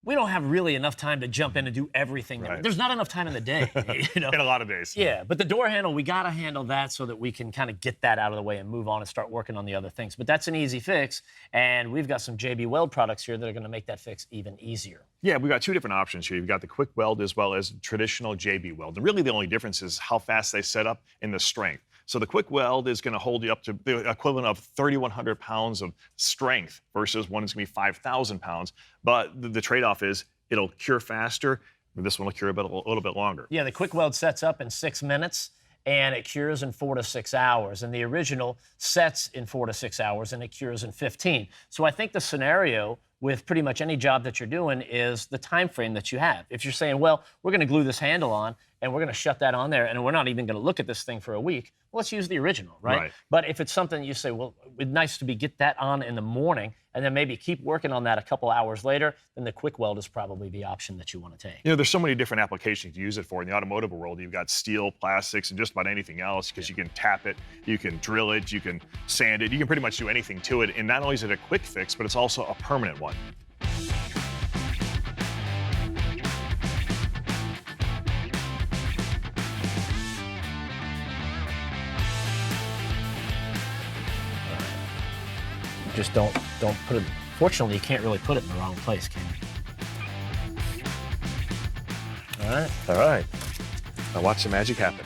we don't have really enough time to jump in and do everything. Right. There's not enough time in the day, you know. In a lot of days. Yeah, but the door handle, we got to handle that so that we can kind of get that out of the way and move on and start working on the other things. But that's an easy fix, and we've got some J-B Weld products here that are going to make that fix even easier. Yeah, we've got two different options here. You've got the KwikWeld as well as traditional J-B Weld. And really the only difference is how fast they set up and the strength. So the KwikWeld is going to hold you up to the equivalent of 3,100 pounds of strength versus one is going to be 5,000 pounds. But the trade-off is it'll cure faster. This one will cure a little bit longer. Yeah, the KwikWeld sets up in 6 minutes, and it cures in 4 to 6 hours. And the original sets in 4 to 6 hours, and it cures in 15. So I think the scenario with pretty much any job that you're doing is the time frame that you have. If you're saying, well, we're going to glue this handle on, and we're going to shut that on there, and we're not even going to look at this thing for a week, well, let's use the original, right? But if it's something you say, well, it's nice to get that on in the morning, and then maybe keep working on that a couple hours later, then the KwikWeld is probably the option that you want to take. You know, there's so many different applications to use it for. In the automotive world, you've got steel, plastics, and just about anything else, because you can tap it, you can drill it, you can sand it, you can pretty much do anything to it. And not only is it a quick fix, but it's also a permanent one. Just don't put it. Fortunately, you can't really put it in the wrong place, can you? All right. All right. Now watch the magic happen.